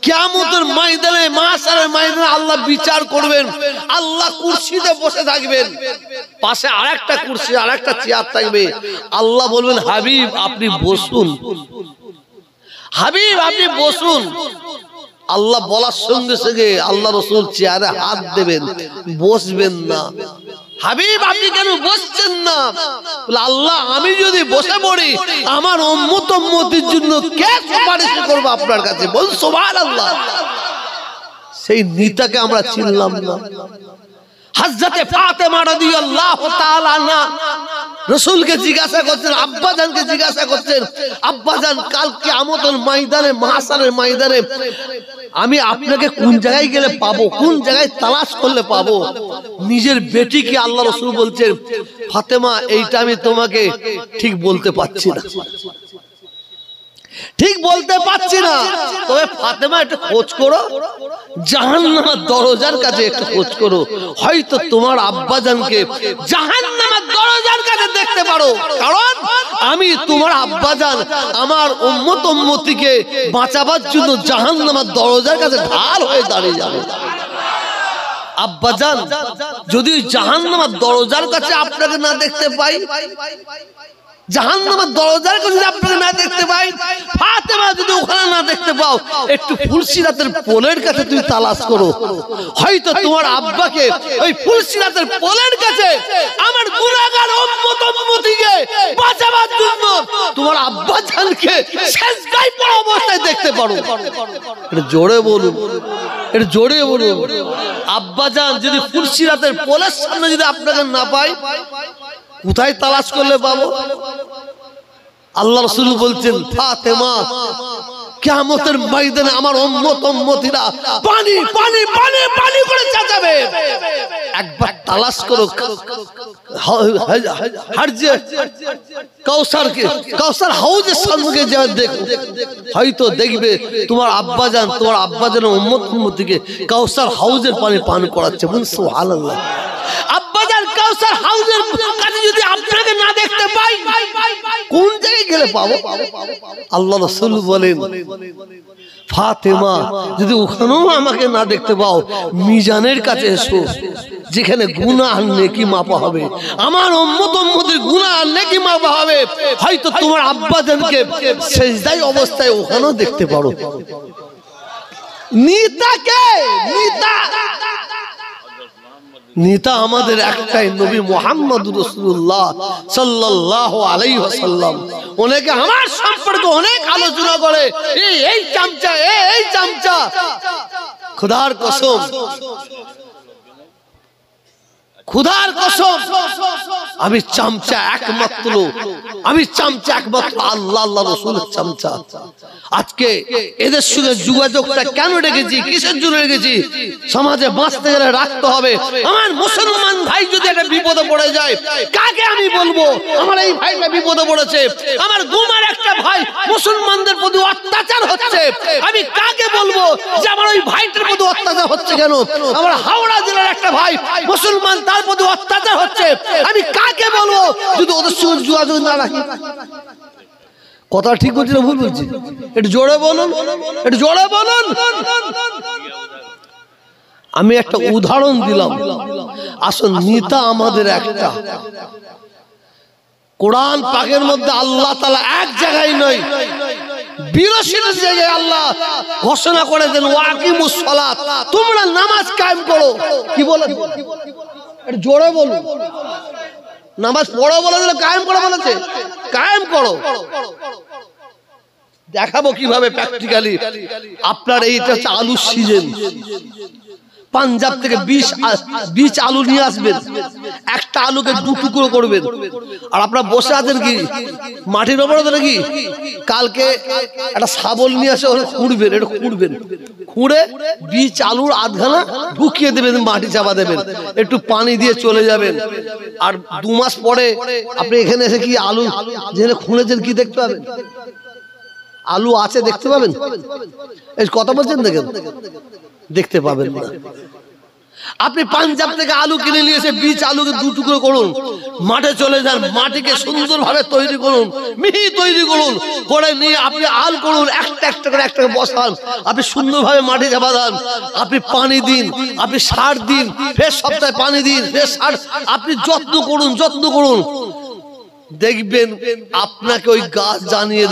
কিয়ামতের ময়দানে, মাহশারের ময়দানে আল্লাহ বিচার করবেন, আল্লাহ কুরসিতে বসে থাকবেন, পাশে আরেকটা কুরসি, আরেকটা চেয়ার থাকবে। আল্লাহ বলবেন, হাবিব আপনি বসুন, হাবিব আপনি বসুন। আল্লাহ বলার সঙ্গে সঙ্গে আল্লাহ রাসূল চেয়ারে হাত দেবেন, বসবেন না। হাবিব আপনি কেন বসছেন না? আল্লাহ আমি যদি বসে পড়ি, আমার উম্মত উম্মতির জন্য কে সুপারিশ করবে আপনার কাছে? বল সুবহানাল্লাহ। সেই নেতাকে আমরা চিনলাম না। হযরতে ফাতেমা রাদিয়াল্লাহু তাআলা আনহা রাসূলকে জিজ্ঞাসা করছেন, আব্বাজানকে জিজ্ঞাসা করছেন, আব্বাজান কাল কিয়ামতের ময়দানে, মাহশারের ময়দানে আমি আপনাকে কোন জায়গায় গেলে পাবো, কোন জায়গায় তালাশ করলে পাবো? নিজের বেটিকে আল্লাহ রাসূল বলছেন, ফাতেমা এইটা আমি তোমাকে ঠিক বলতে পারছি না, ঠিক বলতে পারছি না, তবে ফাতেমা একটু খোঁজ করো, জাহান্নামের দরজার কাছে একটু খোঁজ করো, হয়তো তোমার আব্বাজানকে জাহান্নামের দরজার কাছে দেখতে পারো। কারণ আমি তোমার আব্বাজান আমার উম্মত উম্মতিকে বাঁচাবার জন্য জাহান্নামের দরজার কাছে ঢাল হয়ে দাঁড়িয়ে যাবে। আব্বাজান যদি জাহান্নামের দরজার কাছে আপনাকে না দেখতে পাই, জাহান্নামের দরজার কাছে আপনাকে না দেখতে পাই, ফাতেমা যদি ওখানে না দেখতে পাও, একটু ফুলসিরাতের পোলের কাছে তুমি তালাশ করো, হয়তো তোমার আব্বাকে ওই ফুলসিরাতের পোলের কাছে আমার গুনাহগার উম্মত উম্মতিকে বাঁচাবার জন্য তোমার আব্বাজানকে সেজদায় পড়া অবস্থায় দেখতে পারো। এটা জোরে বলুন, এটা জোরে বলুন। আব্বাজান যদি ফুলসিরাতের পোলের সামনে যদি আপনাকে না পাই, কোথায় তালাশ করলে পাবো? আল্লাহ রাসূল বলছেন, ফাতেমা কিয়ামতের ময়দানে আমার উম্মত উম্মতিরা পানি পানি পানি পানি করে চেঁচাবে। একবার তালাশ করো, কাউসার হাউজের সামনে যা দেখো, হয়তো দেখবে তোমার আব্বাজান, তোমার আব্বাজানের উম্মত উম্মতিকে কাউসার হাউজের পানি পান করাচ্ছে। বলুন সুবহানাল্লাহ। আব্বাজান কাউসার হাউজের কাছে যদি আপনাকে না দেখতে পাই, কোন জায়গায় গেলে পাবো? আল্লাহ রাসূল বলেন, ফাতেমা যদি ওখানেও আমাকে না দেখতে পাও, মিজানের কাছে এসো, যেখানে গুনাহ আর নেকি মাপা হবে। আমার উম্মতের গুনাহ আর নেকি মাপা হবে। হয়তো তোমার আব্বাজানকে সেজদায় অবস্থায় ওখানেও দেখতে পারো। নেতাকে নেতা আমাদের একটাই, নবী মুহাম্মদুর রাসূলুল্লাহ সাল্লাল্লাহু আলাইহি ওয়াসাল্লাম। অনেকে আমার সম্পর্কে অনেক আলোচনা করে, এই চামচা, এই চামচা। খোদার কসম, খুদার কসম, আমি চামচা একমাত্র, আল্লাহ আল্লাহ রাসূলের চামচা। আজকে এদের সঙ্গে যোগাযোগটা কেন রেখেছি, কিসের জন্য রেখেছি? সমাজে বাঁচতে গেলে রাখতে হবে। আমার মুসলমান ভাই যদি একটা বিপদে পড়ে যায়, কাকে আমি বলবো আমার এই ভাইটা বিপদে পড়েছে? আমার গুমার একটা ভাই মুসলমানদের প্রতি অত্যাচার হচ্ছে, আমি কাকে বলবো যে আমার ওই ভাইটার প্রতি অত্যাচার হচ্ছে কেন? আমার হাওড়া জেলার একটা ভাই মুসলমান, তার প্রতি অত্যাচার হচ্ছে, আমি কাকে বলবো যদি ওদের সঙ্গে যোগাযোগ না রাখি? কথা ঠিক বলছি না ভুল বলছি? একটু জোরে বলুন, একটু জোরে বলুন। আমি একটা উদাহরণ দিলাম। আসল নেতা আমাদের একটা। কোরআন পাকের মধ্যে আল্লাহ তাআলা এক জায়গায় নয়, 82 জায়গায় আল্লাহ ঘোষণা করেছেন, ওয়াকিমুস সালাত, তোমরা নামাজ কায়েম করো। কি বলেন? একটু জোরে বলুন। নামাজ পড়ো বলেছে, কায়েম করো বলেছে, কায়েম করো। দেখাবো কিভাবে প্র্যাকটিক্যালি। আপনার এইটা হচ্ছে আলুর সিজন। পাঞ্জাব থেকে 20 আলু নিয়ে আসবেন, একটা আলুকে 2 টুকরো করবেন, আর আপনারা বসে আছেন কি মাটির উপরে তো নাকি? কালকে একটা শাবল নিয়ে আসে, ওখানে খুঁড়বেন, এটা খুঁড়বেন, খুঁড়ে 20 আলুর আধখানা ঢুকিয়ে দেবেন, মাটি চাপা দেবেন, একটু পানি দিয়ে চলে যাবেন। আর 2 মাস পরে আপনি এখানে এসে কি আলু যেখানে খুঁড়েছেন কি দেখতে পাবেন? আলু আছে দেখতে পাবেন? এই কথা বলছেন দেখেন, দেখতে পাবেন না। আপনি পাঞ্জাব থেকে আলু কিনে নিয়ে এসে 20 আলুকে 2 টুকরো করুন, মাঠে চলে যান, মাটিকে সুন্দরভাবে তৈরি করুন, মিহি তৈরি করুন, করে নিয়ে আপনি আল করুন, একটা করে একটাকে বসান, আপনি সুন্দরভাবে মাটি চাপা দেন, আপনি পানি দিন, আপনি সার দিন, ফের সপ্তাহে পানি দিন, ফের সার, আপনি যত্ন করুন, দেখবেন আপনাকে ওই গাছ জানিয়ে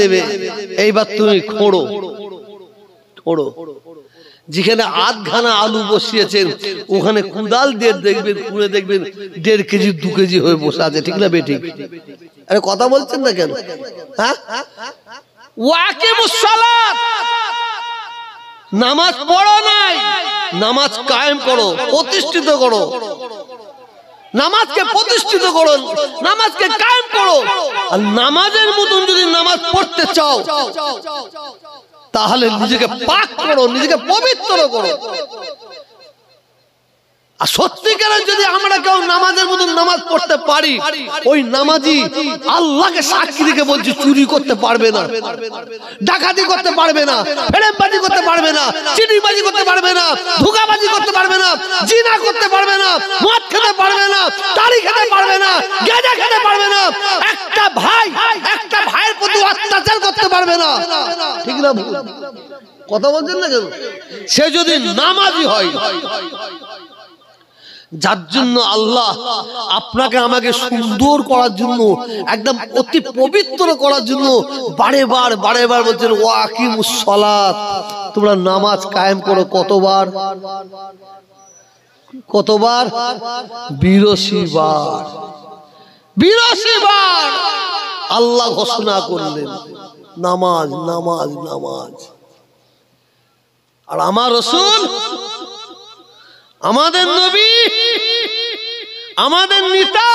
দেবে, এইবার তুমি খোঁড়ো। যেখানে আধখানা আলু বসিয়েছেন, ওখানে কুদাল দিয়ে দেখবেন, খুঁড়ে দেখবেন 1.5 কেজি 2 কেজি হয়ে বসে আছে। ঠিক না বেঠিক? আরে কথা বলছেন না কেন? হ্যাঁ, ওয়াকিমুস সালাত, নামাজ পড়ো নাই, নামাজ কায়েম করো, প্রতিষ্ঠিত করো। নামাজকে প্রতিষ্ঠিত করো, নামাজকে কায়েম করো। আর নামাজের মতন যদি নামাজ পড়তে চাও, তাহলে নিজেকে পাক করো, নিজেকে পবিত্র করো। আর সত্যিকারের যদি আমরা কেউ নামাজের মতন নামাজ পড়তে পারি, ওই নামাজি আল্লাহকে সাক্ষী রেখে বলছি, চুরি করতে পারবে না, ডাকাতি করতে পারবে না, ফেরেববাজি করতে পারবে না, চিটিবাজি করতে পারবে না, ধোঁকাবাজি করতে পারবে না, জিনা করতে পারবে না, মদ খেতে পারবে না, তাড়ি খেতে পারবে না, গাঁজা খেতে পারবে না, একটা ভাইয়ের প্রতি অত্যাচার করতে পারবে না। ঠিক না ভুল? কথা বলছেন না কেন? সে যদি নামাজি হয়, যার জন্য আল্লাহ আপনাকে আমাকে সুন্দর করার জন্য, একদম অতি পবিত্র করার জন্য বারে বার বলছেন, ওয়াকিমুস সালাত, তোমরা নামাজ কায়েম করো। কতবার? 82 বার আল্লাহ ঘোষণা করলেন, নামাজ। আর আমার রাসূল, আমাদের নবী, আমাদের নেতা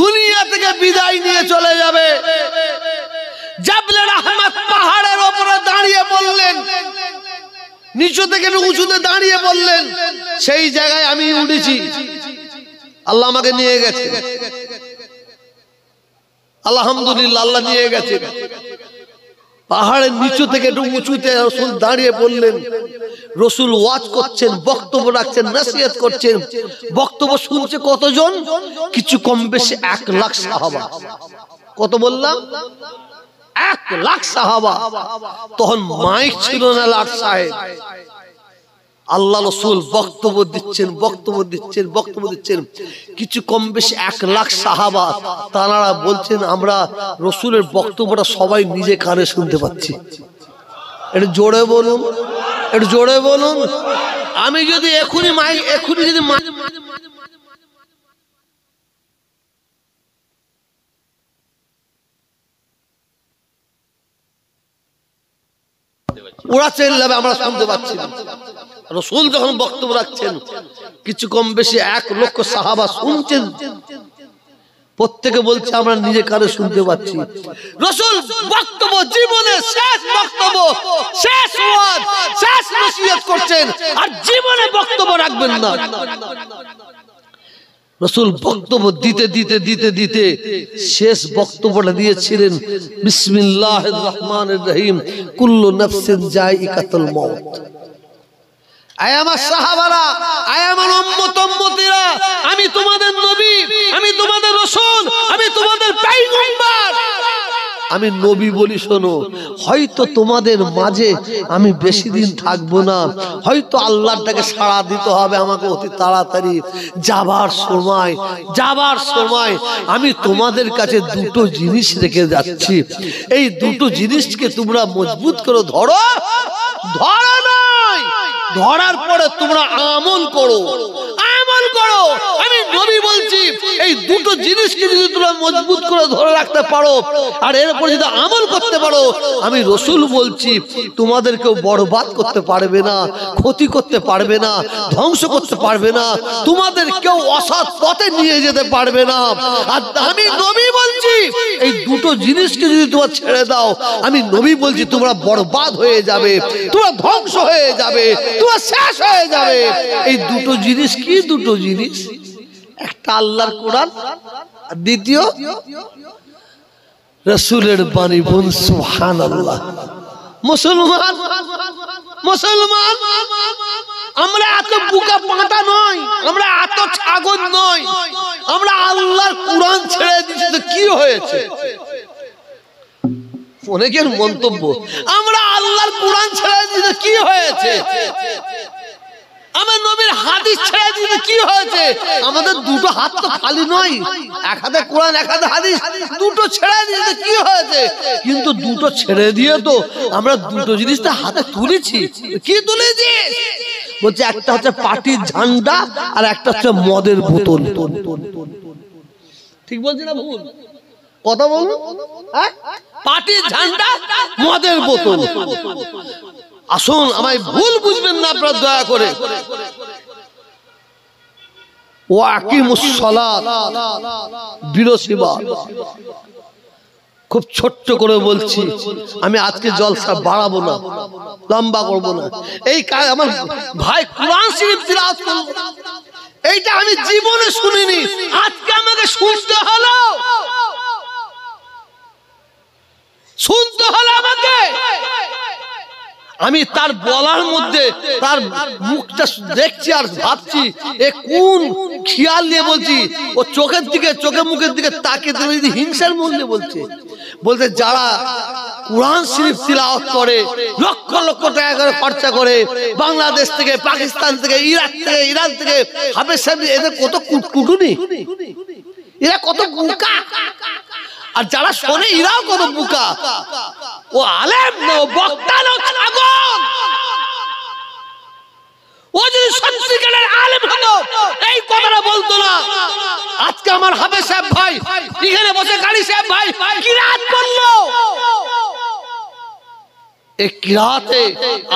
দুনিয়া থেকে বিদায় নিয়ে চলে যাবে। জাবলে রহমত পাহাড়ের উপরে দাঁড়িয়ে বললেন, নিচু থেকে উঁচুতে দাঁড়িয়ে বললেন, সেই জায়গায় আমি উঠেছি, আল্লাহ আমাকে নিয়ে গেছে, আলহামদুলিল্লাহ, আল্লাহ নিয়ে গেছে। পাহাড়ের নিচু থেকে একটু উঁচুতে রাসূল দাঁড়িয়ে বললেন, রসুল ওয়াজ করছেন, বক্তব্য রাখছেন, নসিহত করছেন, বক্তব্য শুনছে কতজন? কিছু কম বেশি 1 লাখ সাহাবা। কত বললাম? 1 লাখ সাহাবা। তখন মাইক ছিল না লাট সাহেব, আল্লাহ রসুল বক্তব্য দিচ্ছেন, বক্তব্য দিচ্ছেন, বক্তব্য দিচ্ছেন। কিছু কম বেশি 1 লাখ সাহাবা, তারা বলছেন আমরা রসুলের বক্তব্যটা সবাই নিজে কানে শুনতে পাচ্ছি। একটু জোরে বলুন, একটু জোরে বলুন। আমি যদি এখনই যদি ওরা চেল্লাবে, আমরা শুনতে পাচ্ছি না। রসুল যখন বক্তব্য রাখছেন, কিছু কম বেশি 1 লক্ষ সাহাবা শুনছেন, প্রত্যেকে বলছে আমরা নিজে কানে শুনতে পাচ্ছি। রসুল বক্তব্য, জীবনের শেষ বক্তব্য, শেষ ওয়াজ, শেষ নসিহত করছেন, আর জীবনে বক্তব্য রাখবেন না। রসুল বক্তব্য দিতে দিতে দিতে দিতে শেষ বক্তব্যটা দিয়েছিলেন, বিসমিল্লাহির রহমানির রহিম, কুল্লু নাফসিন যায়িকাতুল মউত। আয় আমার সাহাবারা, আয় আমার উম্মত-উম্মতিরা, আমি তোমাদের নবী, আমি তোমাদের রাসূল, আমি তোমাদের পয়গম্বর। আমি নবী বলি শোনো, হয়তো তোমাদের মাঝে আমি বেশি দিন থাকবো না, হয়তো আল্লাহটাকে সাড়া দিতে হবে আমাকে অতি তাড়াতাড়ি। যাবার সময় আমি তোমাদের কাছে 2টো জিনিস রেখে যাচ্ছি। এই 2টো জিনিসকে তোমরা মজবুত করে ধরো, ধরার পরে তোমরা আমল করো, আমল করো। আমি নবী বলছি, এই 2টো জিনিসকে যদি তোমরা মজবুত করে ধরে রাখতে পারো, আর এরপর যদি আমল করতে পারো, আমি রসুল বলছি তোমাদেরকেও বরবাদ করতে পারবে না, ক্ষতি করতে পারবে না, ধ্বংস করতে পারবে না, তোমাদের কেউ অসৎ পথে নিয়ে যেতে পারবে না। আর আমি নবী বলছি, এই 2টো জিনিসকে যদি তোমরা ছেড়ে দাও, আমি নবী বলছি তোমরা বরবাদ হয়ে যাবে, তোমরা ধ্বংস হয়ে যাবে, তোমরা শেষ হয়ে যাবে। এই 2টো জিনিস কি? 2টো জিনিস, একটা আল্লাহর কোরআন, আর দ্বিতীয় রাসূলের বাণী। বল সুবহানাল্লাহ। মুসলমান, মুসলমান আমরা এত বুকা পাঁটা নয়, আমরা এত ছাগল নয়, আমরা আল্লাহর কোরআন ছেড়ে দিচ্ছি তো কি হয়েছে? অনেকের মন্তব্য, আমরা আল্লাহর কোরআন ছেড়ে দিতে কি হয়েছে, আমার নবীর হাদিস ছেড়ে দিতে কি হয়েছে? আমাদের 2টো হাত তো খালি নয়, 1 হাতে কোরআন 1 হাতে হাদিস, 2টো ছেড়ে দিতে কি হয়েছে? কিন্তু 2টো ছেড়ে দিয়ে তো আমরা 2টো জিনিস তো হাতে তুলেছি। কি তুলেছি? বলছে একটা হচ্ছে পার্টির ঝান্ডা, আর একটা হচ্ছে মদের বোতল। ঠিক বলছি না ভুল? কথা বলুন। পার্টির ঝান্ডা, মদের বোতল। আসুন, আমায় ভুল বুঝবেন না আপনারা দয়া করে। ওয়াকিমুস সালাত, বিরসিবাদ। খুব ছোট্ট করে বলছি, আমি আজকে জলসা বাড়াবো না, লম্বা করবো না। এই কাজ আমার ভাই কোরআন শরীফ তিলাওয়াত করলো, এইটা আমি জীবনে শুনিনি, আজকে আমাকে শুনতে হলো, শুনতে হলো আমাকে। আমি তার বলার মধ্যে তার মুখটা দেখছি আর ভাবছি, এ কোন খেয়াল নিয়ে বলছি। ও চোখের দিকে, চোখে মুখের দিকে তাকিয়ে যদি হিংসার মূল্যে বলছে, বলতে যারা কোরআন শরীফ তিলাওয়াত করে, লক্ষ লক্ষ টাকা করে খরচা করে, বাংলাদেশ থেকে, পাকিস্তান থেকে, ইরাক থেকে, ইরান থেকে, হাফেজ সাহেব, এদের কত কুটুনি, এরা কত বুকা, আর যারা শোনে এরাও কত বুকা। ও আলেম না, বক্তা না, ছাগল। ও যদি সত্যিকারের আলেম হতো এই কথাটা বলতো না। আজকে আমার হাফেজ সাহেব ভাই এখানে বসে, গাড়ি সাহেব ভাই কিরাত বললো, এই কিরাতে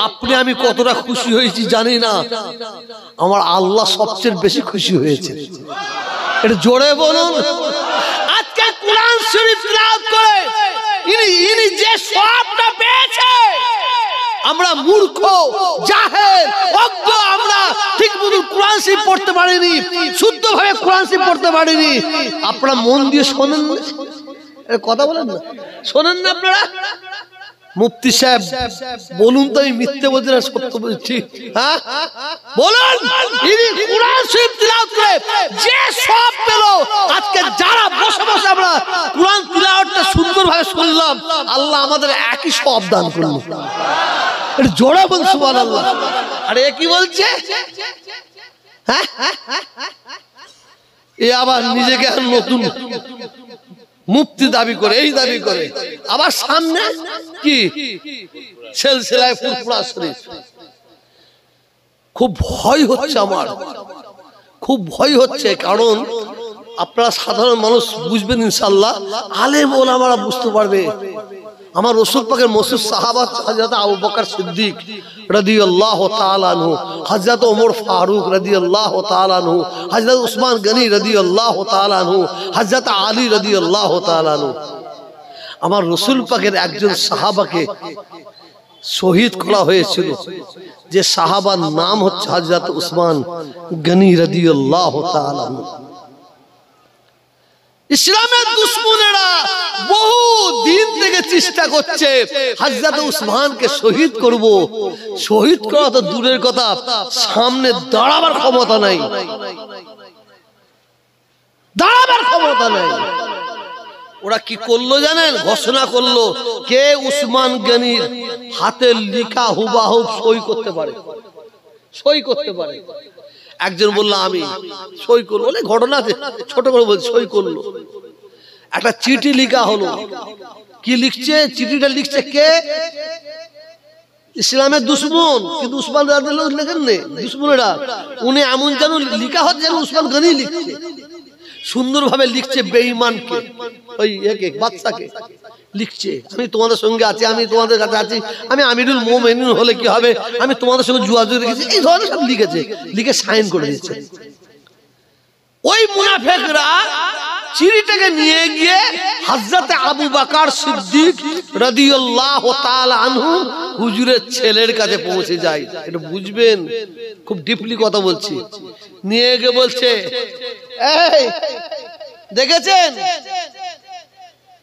আপনি আমি কতটা খুশি হয়েছি জানি না, আমার আল্লাহ সবচেয়ে বেশি খুশি হয়েছে। এটা জোরে বলুন। আজকে কোরআন শরীফ তিলাওয়াত করে ইনি যে সবটা পেয়েছে, আমরা মূর্খ, জাহেল, অজ্ঞ, আমরা ঠিক মতো কোরআন শরীফ পড়তে পারিনি, শুদ্ধভাবে কোরআন শরীফ পড়তে পারিনি। আপনারা মন দিয়ে শোনেন, কথা বলেন না, শোনেন না আপনারা? মুফতি সাহেব বলুন তো, আমি মিথ্যে বলছি না সত্য বলছি? হ্যাঁ বলুন। ইনি কুরআন শরীফ তিলাওয়াত করে যে সব পেল, আজকে যারা বসে বসে আমরা কুরআন তিলাওয়াতটা সুন্দরভাবে শুনলাম, আল্লাহ আমাদের একই সব দান করলো। এটা জোরে বল সুবহানাল্লাহ। আর এ কি বলছে? হ্যাঁ এ আবার নিজেকে নতুন মুফতি দাবি করে, এই দাবি করে, আবার সামনে কি সিলসিলায়ে ফুরফুরা শরীফ। খুব ভয় হচ্ছে আমার, খুব ভয় হচ্ছে। কারণ আপনারা সাধারণ মানুষ বুঝবেন ইনশাআল্লাহ, আলেম ওলামারা বুঝতে পারবে। আমার রাসূল পাকের মশহুর সাহাবা হযরত আবু বকর সিদ্দিক রাদিয়াল্লাহু তাআলা আনহু, হযরত ওমর ফারুক রাদিয়াল্লাহু তাআলা আনহু, হযরত উসমান গনি রাদিয়াল্লাহু তাআলা আনহু, হযরত আলী রাদিয়াল্লাহু তাআলা আনহু, আমার রাসূল পাকের একজন সাহাবাকে শহীদ করা হয়েছিল, যে সাহাবার নাম হচ্ছে হযরত উসমান গনি রাদিয়াল্লাহু তাআলা আনহু। ইসলামের দুশমনেরা বহু দিন থেকে চেষ্টা করছে হযরত উসমানকে শহীদ করব। শহীদ করা তো দূরের কথা, সামনে দাঁড়াবার ক্ষমতা নাই, দাঁড়াবার ক্ষমতা নাই। ওরা কি করলো জানেন? ঘোষণা করলো কে উসমান গনির হাতে লেখা হুবহু সই করতে পারে, সই করতে পারে। একজন বলল আমি সই করবো, বলে ঘটনা আছে ছোট করে বলছে, সই করলো। একটা চিঠি লেখা হলো। কি লিখছে? চিঠিটা লিখছে কে? ইসলামের দুশমন, কিন্তু উসমান রাদিয়াল্লাহু আনহু লেখেন না, দুশমনেরা। উনি এমন যেন লেখা হচ্ছে যেন উসমান গনি লিখছে, সুন্দরভাবে লিখছে বেঈমানকে, ওই একে বাদশাকে লিখছে, আমি তোমাদের সঙ্গে আছি, আমি তোমাদের কাছে আছি, আমি আমিরুল মুমিনিন হলে কি হবে, আমি তোমাদের সঙ্গে যোগাযোগ রেখেছি, এই ধরনের সব লিখেছে, লিখে সাইন করে দিয়েছে। ওই মুনাফিকরা চিঠিটাকে নিয়ে গিয়ে হযরত আবু বকর সিদ্দিক রাদিয়াল্লাহু তাআলা আনহু হুজুরের ছেলের কাছে পৌঁছে যায়। এটা বুঝবেন, খুব ডিপলি কথা বলছি। নিয়ে গিয়ে বলছে, এই দেখেছেন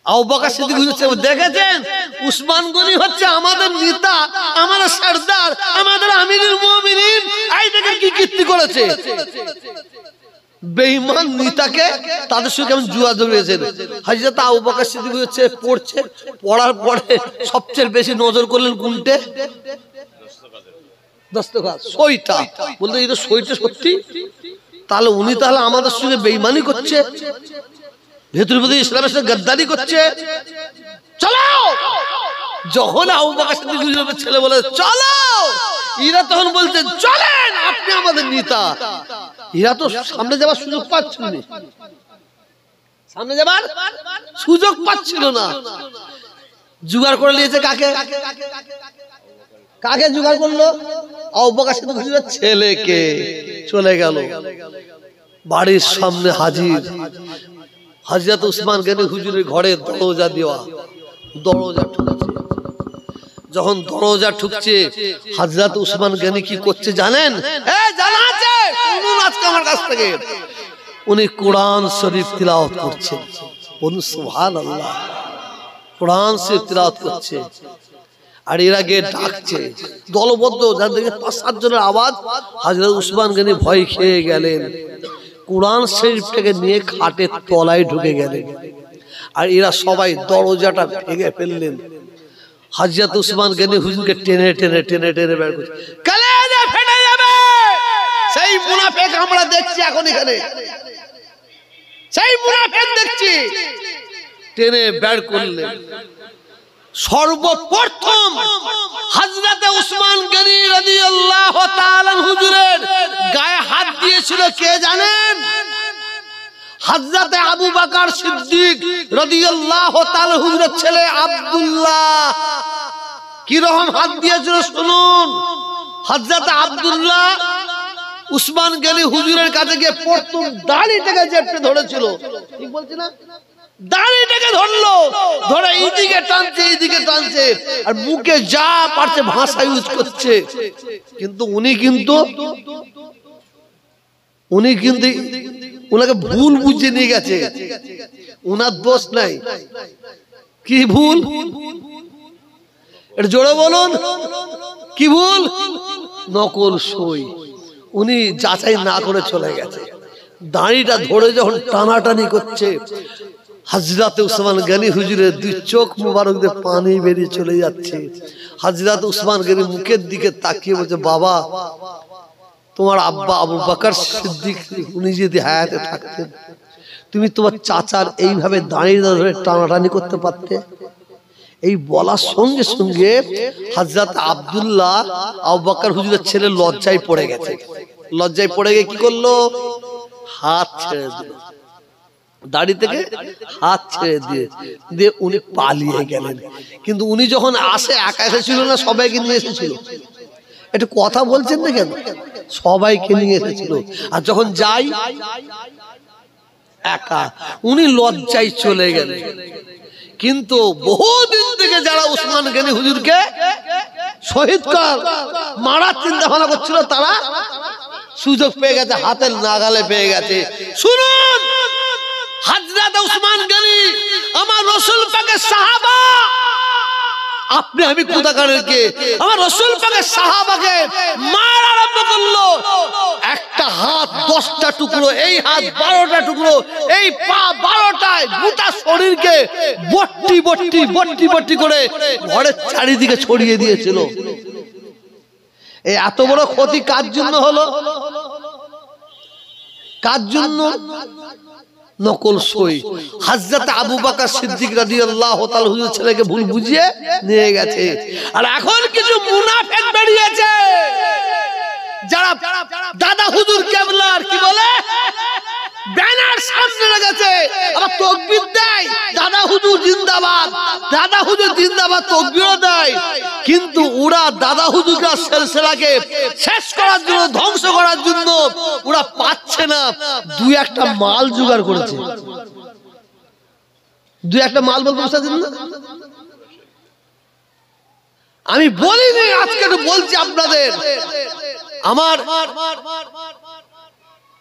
আবু বকর সিদ্দিক হুজুর দেখেছেন উসমান গনি হচ্ছে আমাদের নেতা, আমাদের সরদার, আমাদের আমিরুল মুমিনিন, এই দেখেন কি কীর্তি করেছে। বেঈমান নেতাকে তাদের সঙ্গে কেমন যোগাযোগ রয়েছেন। হযরত আবু বকর সিদ্দিক হচ্ছে পড়ছে, পড়ার পরে সবচেয়ে বেশি নজর করলেন কোনটে? দস্তখত, সইটা। বলতে এই তো সইটা সত্যি, তাহলে উনি তাহলে আমাদের সঙ্গে বেঈমানি করছে, ভেতরে ভেতরে ইসলামের সাথে গদ্দারি করছে। চলো, যখন আবু বকর সিদ্দিক হুজুরের ছেলে বলে চলো, এরা তখন বলছে চলেন, আপনি আমাদের নেতা। এরা তো সামনে যাবার সুযোগ পাচ্ছিল না, সামনে যাবার সুযোগ পাচ্ছিল না। জোগাড় করে নিয়েছে কাকে? কাকে জোগাড় করলো? আবু বকর সিদ্দিক হুজুরের ছেলেকে। চলে গেল, বাড়ির সামনে হাজির হযরত উসমান গনি হুজুরের ঘরে দরজা দেওয়া, দরজা ঠুকছে। যখন দরজা ঠুকছে, হযরত উসমান গনি কি করছে জানেন? জানা আছে, শুনুন আজকে আমার কাছ থেকে। উনি কোরআন শরীফ তিলাওয়াত করছেন। বলুন সুবহানাল্লাহ। কোরআন শরীফ তিলাওয়াত করছে, আর এর আগে ডাকছে দলবদ্ধ, যাদের ৫-৭ জনের আওয়াজ। হযরত উসমান গনি ভয় খেয়ে গেলেন, কোরআন শরীফটাকে নিয়ে খাটের তলায় ঢুকে গেলেন, আর এরা সবাই দরজাটা ভেঙে ফেললেন। হযরত উসমান গনি হুজুরকে টেনে টেনে টেনে টেনে বের করছে, কলেজা ফেটে যাবে। সেই মুনাফিক আমরা দেখছি এখন এখানে, সেই মুনাফিক দেখছি, টেনে বের করলেন। সর্বপ্রথম হযরত উসমান গনি রাদিয়াল্লাহু তাআলা হুজুরের গায়ে হাত দিয়েছিল কে জানেন? হযরত আবু বকর সিদ্দিক রাদিয়াল্লাহু তাআলা হুজুরের ছেলে আব্দুল্লাহ। কি রকম হাত দিয়েছিল শুনুন। হযরত আব্দুল্লাহ উসমান গনি হুজুরের কাছে গিয়ে প্রথম দাড়িটাকে চেপে ধরেছিল, ঠিক বলছি না? দাড়িটাকে ধরলো, ধরে এইদিকে টানছে, এইদিকে টানছে, আর মুখে যা পারছে ভাষা ইউজ করছে। কিন্তু উনি কিন্তু উনাকে ভুল বুঝে নিয়ে গেছে। উনার দোষ নাই। কি ভুল? এটা জোরে বলুন, কি ভুল? নকল সই। উনি যাচাই না করে চলে গেছে। দাড়িটা ধরে যখন টানাটানি করছে, হযরত উসমান গনি হুজুরের দুই চোখ মুবারক দিয়ে পানি বেরিয়ে চলে যাচ্ছে। হযরত উসমান গনি মুখের দিকে তাকিয়ে বলছে, বাবা, তোমার আব্বা আবু বকর সিদ্দিক উনি যদি হায়াতে থাকতেন, তুমি তোমার চাচার এইভাবে দাঁড়িয়ে ধরে টানাটানি করতে পারতে? এই বলার সঙ্গে সঙ্গে হযরত আব্দুল্লাহ আবু বকর হুজুরের ছেলে লজ্জায় পড়ে গেছে। লজ্জায় পড়ে গিয়ে কি করলো? হাত ছেড়ে দিল, দাড়ি থেকে হাত ছেড়ে দিয়ে উনি পালিয়ে গেলেন। কিন্তু উনি যখন আসে, একা এসেছিল না, সবাইকে নিয়ে এসেছিল। একটু কথা বলছেন না কেন? সবাইকে নিয়ে এসেছিল। আর যখন যাই একা, উনি লজ্জায় চলে গেলেন। কিন্তু বহুদিন থেকে যারা উসমান গনি হুজুরকে শহীদ মারার চিন্তা ভাবনা করছিল, তারা সুযোগ পেয়ে গেছে, হাতের নাগালে পেয়ে গেছে। শুনুন, হযরত উসমান গনি আমার রাসূল পাকের সাহাবা। আপনি আমি কোথাকারের কে? আমার রাসূল পাকের সাহাবাকে মার আরম্ভ করলো। একটা হাত 10টা টুকরো, এই হাত 12টা টুকরো, এই পা 12টায়, গোটা শরীরকে বট্টি বট্টি বট্টি বট্টি করে ঘরের চারিদিকে ছড়িয়ে দিয়েছিল। এই এত বড় ক্ষতি কার জন্য হলো? কার জন্য? নকল সই। হযরত আবু বকর সিদ্দিক রাদিয়াল্লাহু তাআলা হুজুর ছেলেকে ভুল বুঝিয়ে নিয়ে গেছে। আর এখন কিছু মুনাফিক বেরিয়েছে, যারা দাদা হুজুর কেবলার কি বলে ব্যানার সামনে রেখেছে, আবার তাকবীর দেয়, দাদা হুজুর জিন্দাবাদ, দাদা হুজুর জিন্দাবাদ তাকবীরও দেয়। কিন্তু ওরা দাদা হুজুরের সিলসিলাকে শেষ করার জন্য, ধ্বংস করার জন্য ওরা পাচ্ছে না, দুই একটা মাল জোগাড় করেছে। দুই একটা মাল বলতে বুঝতে না, আমি বলিনি, আজকে তো বলছি আপনাদের। আমার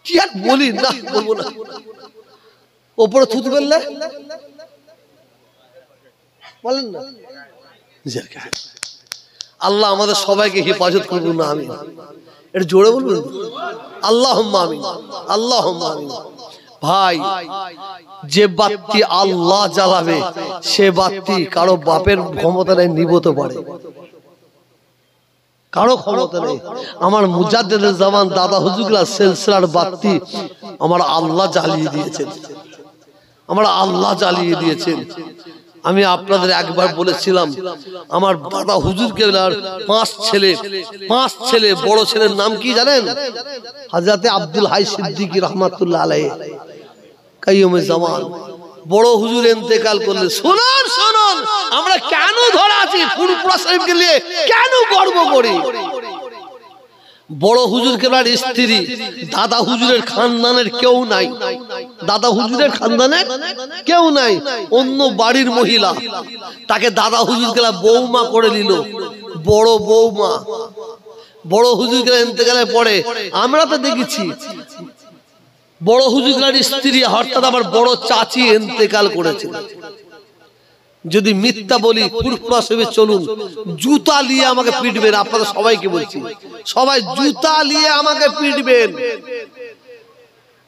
কি আর বলি না, বলবো না। ওপরে থুতু ফেললে বলেন না। আল্লাহ আমাদের সবাইকে হেফাজত করুন না, আমিন। এটা জোরে বলবেন, আল্লাহুম্মা আমিন, আল্লাহুম্মা আমিন। ভাই, যে বাতি আল্লাহ জ্বালাবে সে বাতি কারো বাপের ক্ষমতা নেই নিভতে পারে, কারো ক্ষমতা নেই। আমার মুজাদ্দিদুল জামান দাদা হুজুরগুলা সিলসিলার বাতি আমার আল্লাহ জ্বালিয়ে দিয়েছেন, আমার আল্লাহ জ্বালিয়ে দিয়েছেন। আমি আপনাদের একবার বলেছিলাম, আমার দাদা হুজুরকে 5 ছেলে, বড় ছেলের নাম কি জানেন? হযরত আব্দুল হাই সিদ্দিকী রাহমাতুল্লাহ আলাইহি কাইয়ুমুজ জামান। বড় হুজুর ইন্তেকাল করলে, শুনুন শুনুন, আমরা কেন ধরা আছি ফুরফুরা শরীফকে নিয়ে, কেন গর্ব করি? বড় হুজুর কেবলার স্ত্রী, দাদা হুজুরের খানদানের কেউ নাই, দাদা হুজুরের খানদানের কেউ নাই, অন্য বাড়ির মহিলা তাকে দাদা হুজুর কেবলা বৌমা করে নিল, বড় বৌমা। বড় হুজুর কেবলা ইন্তেকালের পরে আমরা তো দেখেছি, বড় হুজুরের স্ত্রী অর্থাৎ আমার বড় চাচি ইন্তেকাল করেছিল। যদি মিথ্যা বলি, ফুরফুরা শরীফে চলুন, জুতা নিয়ে আমাকে পিটবেন। আপনাদের সবাইকে বলছি, সবাই জুতা নিয়ে আমাকে পিটবেন।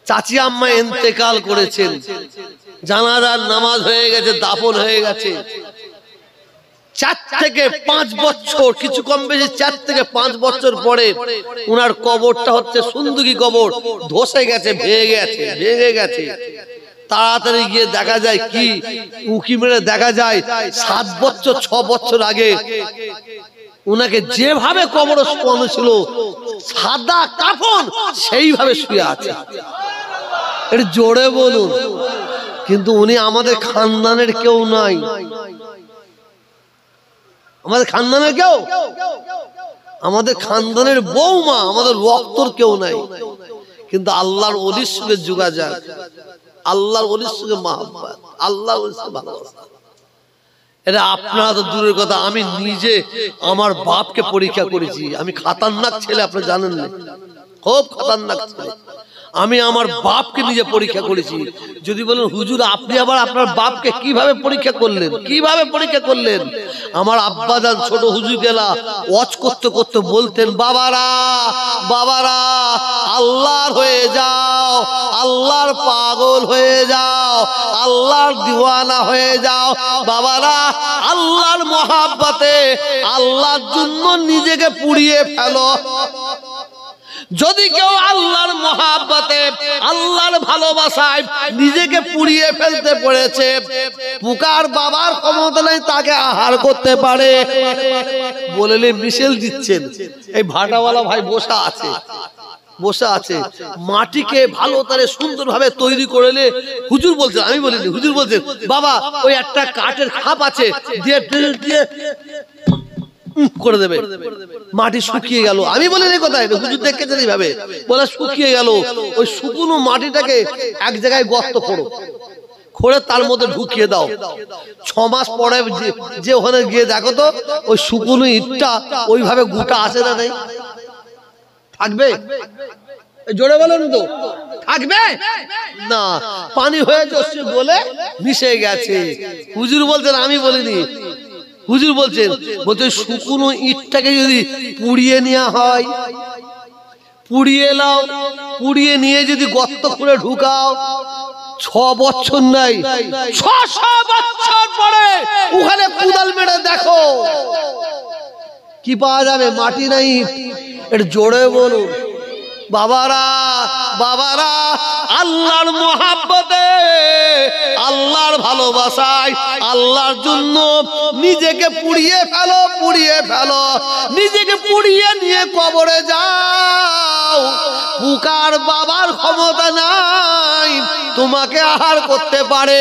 চাচি আম্মা ইন্তেকাল করেছেন, জানাজার নামাজ হয়ে গেছে, দাফন হয়ে গেছে। 4 থেকে 5 বছর, কিছু কম বেশি 4 থেকে 5 বছর পরে ওনার কবরটা হচ্ছে সুন্দরী কবর, ধসে গেছে, ভেঙে গেছে। তাড়াতাড়ি গিয়ে দেখা যায় কি, উকি মেরে দেখা যায় 7 বছর 6 বছর আগে উনাকে যেভাবে কবর শোয়ানো ছিল, সাদা কাফন, সেইভাবে শুয়ে আছে। এটা জোরে বলুন। কিন্তু উনি আমাদের খানদানের কেউ নাই, আমাদের খানদানের কেউ, আমাদের খানদানের বৌমা, আমাদের রক্তর কেউ নাই। কিন্তু আল্লাহর ওলির সঙ্গে যোগাযোগ, আল্লাহর ওলির সঙ্গে মহব্বত, আল্লাহর ওলির সঙ্গে ভালোবাসা। এটা আপনারা তো দূরের কথা, আমি নিজে আমার বাপকে পরীক্ষা করেছি। আমি খতরনাক ছেলে, আপনি জানেন না, খুব খতরনাক ছেলে। আমি আমার বাপকে নিজে পরীক্ষা করেছি। যদি বলেন হুজুর আপনি আবার আপনার বাপকে কিভাবে পরীক্ষা করলেন, কিভাবে পরীক্ষা করলেন? আমার আব্বাজান ছোট হুজুর গেলা ওয়াজ করতে করতে বলতেন, বাবারা বাবারা আল্লাহর হয়ে যাও, আল্লাহর পাগল হয়ে যাও, আল্লাহর দিওয়ানা হয়ে যাও। বাবারা আল্লাহর মহাব্বতে আল্লাহর জন্য নিজেকে পুড়িয়ে ফেলো। যদি কেউ আল্লাহর মহাব্বতে আল্লাহর ভালোবাসায় নিজেকে পুড়িয়ে ফেলতে পড়েছে, পুকার বাবার ক্ষমতা নেই তাকে আহার করতে পারে। বলেলে মিশেল দিচ্ছেন, এই ভাটাওয়ালা ভাই বসা আছে, বসে আছে। মাটিকে ভালো করে সুন্দরভাবে তৈরি করলে হুজুর বলছেন, আমি বলিনি, হুজুর বলছেন বাবা ওই একটা কাঠের খাপ আছে দিয়ে দিয়ে করে দেবে, মাটি শুকিয়ে গেল। আমি বলিনি কোথায়, হুজুর দেখেছেন এইভাবে, বলে শুকিয়ে গেল। ওই শুকনো মাটিটাকে এক জায়গায় গর্ত করো, করে তার মধ্যে ঢুকিয়ে দাও। 6 মাস পরে যে ওখানে গিয়ে দেখো তো ওই শুকনো ইটটা ওইভাবে গোটা আছে না নেই? থাকবে? জোরে বলেন তো, থাকবে না? পানি হয়ে যাচ্ছে, গলে মিশে গেছে। হুজুর বলছেন, আমি বলিনি, হুজুর বলছেন, বলতে শুকনো ইটটাকে যদি পুড়িয়ে নেওয়া হয়, পুড়িয়ে নাও, পুড়িয়ে নিয়ে যদি গর্ত করে ঢুকাও, 6 বছর নাই 600 বছর পরে ওখানে কুদাল মেরে দেখো কি পাওয়া যাবে? মাটি নাই, এটা জোরে বলুন। বাবারা বাবারা আল্লাহর মহাব্বতে আল্লাহর ভালোবাসায় আল্লাহর জন্য নিজেকে পুড়িয়ে ফেলো, পুড়িয়ে ফেলো, নিজেকে পুড়িয়ে নিয়ে কবরে যাও। পুকার বাবার ক্ষমতা নাই তোমাকে আহার করতে পারে।